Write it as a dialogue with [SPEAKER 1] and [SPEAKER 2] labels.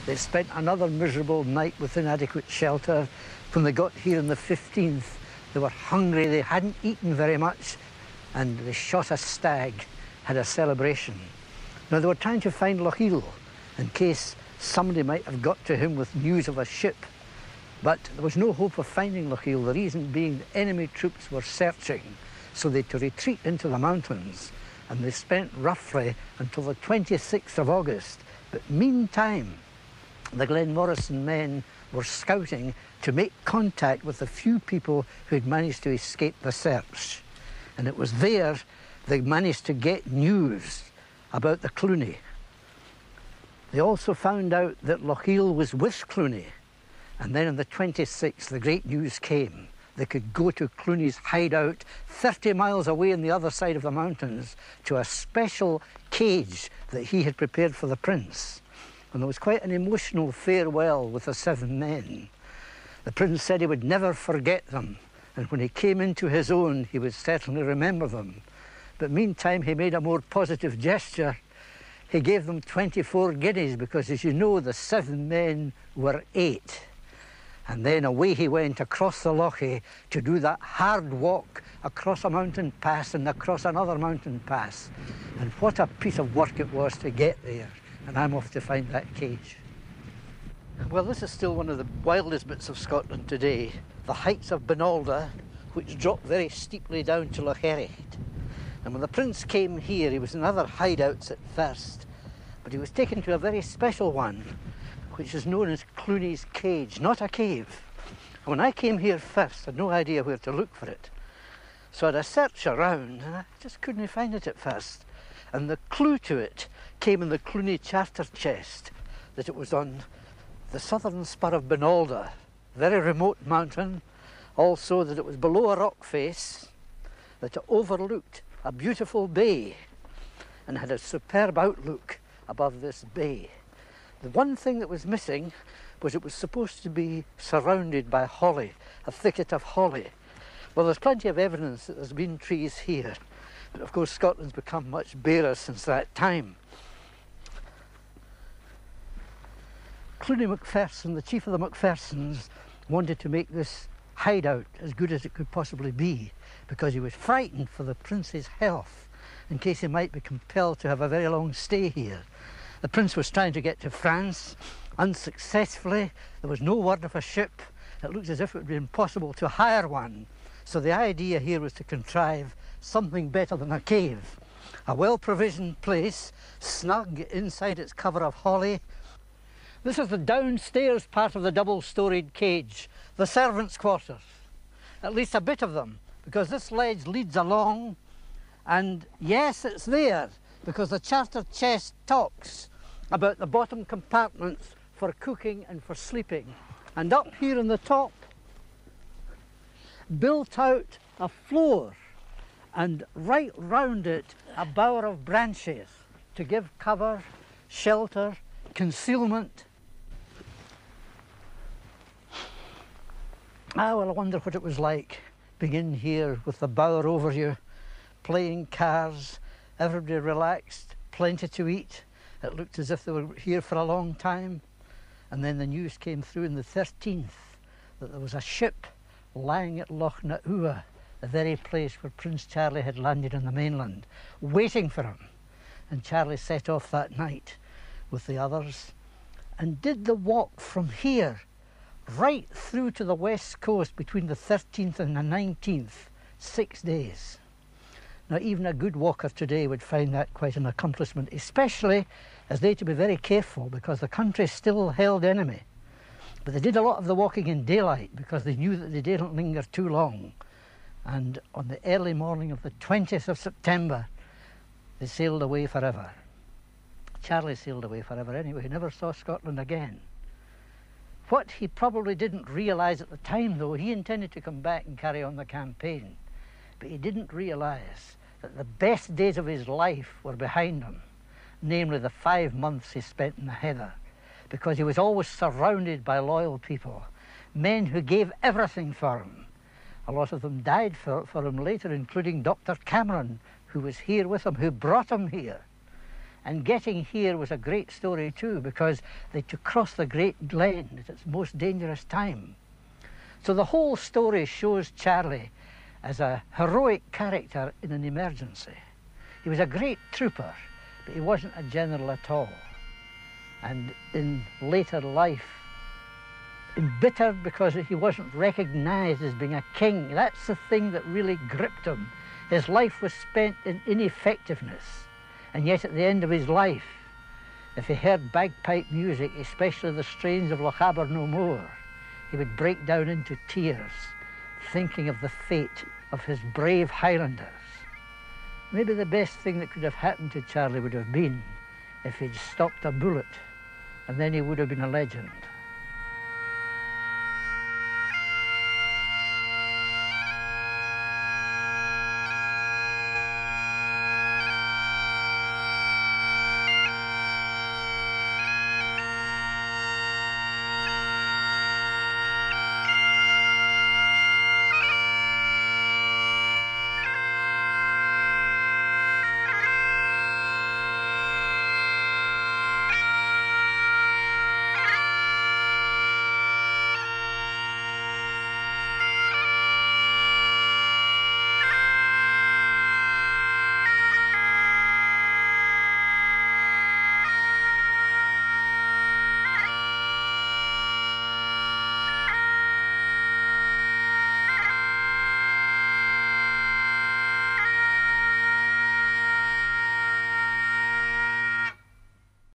[SPEAKER 1] They spent another miserable night with inadequate shelter. When they got here on the 15th, they were hungry, they hadn't eaten very much, and they shot a stag, had a celebration. Now, they were trying to find Loch in case somebody might have got to him with news of a ship. But there was no hope of finding Loch, the reason being the enemy troops were searching, so they had to retreat into the mountains, and they spent roughly until the 26th of August. But meantime, the Glenmorrison men were scouting to make contact with the few people who had managed to escape the search. And it was there they managed to get news about the Cluny. They also found out that Loch was with Cluny. And then on the 26th, the great news came. They could go to Cluny's hideout 30 miles away on the other side of the mountains to a special cage that he had prepared for the prince. And there was quite an emotional farewell with the 7 men. The prince said he would never forget them, and when he came into his own, he would certainly remember them. But meantime, he made a more positive gesture. He gave them 24 guineas because, as you know, the 7 men were 8. And then away he went across the Loch to do that hard walk across a mountain pass and across another mountain pass. And what a piece of work it was to get there. And I'm off to find that cage. Well, this is still one of the wildest bits of Scotland today. The heights of Binalda, which drop very steeply down to Loch Ericht. And when the prince came here, he was in other hideouts at first, but he was taken to a very special one, which is known as Cluny's Cage, not a cave. And when I came here first, I had no idea where to look for it. So I had a search around, and I just couldn't find it at first. And the clue to it came in the Cluny charter chest, that it was on the southern spur of Binalda, very remote mountain, also that it was below a rock face, that it overlooked a beautiful bay and had a superb outlook above this bay. The one thing that was missing was it was supposed to be surrounded by holly, a thicket of holly. Well, there's plenty of evidence that there's been trees here, but of course Scotland's become much barer since that time. Cluny Macpherson, the chief of the Macphersons, wanted to make this hideout as good as it could possibly be because he was frightened for the prince's health in case he might be compelled to have a very long stay here. The prince was trying to get to France unsuccessfully. There was no word of a ship. It looked as if it would be impossible to hire one. So the idea here was to contrive something better than a cave. A well-provisioned place, snug inside its cover of holly. This is the downstairs part of the double-storied cage, the servants' quarters. At least a bit of them, because this ledge leads along, and yes, it's there, because the charter chest talks about the bottom compartments for cooking and for sleeping. And up here in the top, built out a floor, and right round it, a bower of branches to give cover, shelter, concealment. Ah, well, I wonder what it was like being in here with the bower over you, playing cards, everybody relaxed, plenty to eat. It looked as if they were here for a long time. And then the news came through on the 13th that there was a ship lying at Loch Morar, the very place where Prince Charlie had landed on the mainland, waiting for him. And Charlie set off that night with the others and did the walk from here right through to the west coast between the 13th and the 19th, 6 days. Now, even a good walker today would find that quite an accomplishment, especially as they had to be very careful because the country still held enemy. But they did a lot of the walking in daylight because they knew that they didn't linger too long. And on the early morning of the 20th of September, they sailed away forever. Charlie sailed away forever anyway. He never saw Scotland again. What he probably didn't realise at the time, though, he intended to come back and carry on the campaign. But he didn't realise that the best days of his life were behind him, namely the 5 months he spent in the heather, because he was always surrounded by loyal people, men who gave everything for him. A lot of them died for him later, including Dr. Cameron, who was here with him, who brought him here. And getting here was a great story too, because they had to cross the Great Glen at its most dangerous time. So the whole story shows Charlie as a heroic character in an emergency. He was a great trooper, but he wasn't a general at all. And in later life, embittered because he wasn't recognised as being a king. That's the thing that really gripped him. His life was spent in ineffectiveness. And yet at the end of his life, if he heard bagpipe music, especially the strains of Loch Morar, he would break down into tears, thinking of the fate of his brave Highlanders. Maybe the best thing that could have happened to Charlie would have been if he'd stopped a bullet, and then he would have been a legend.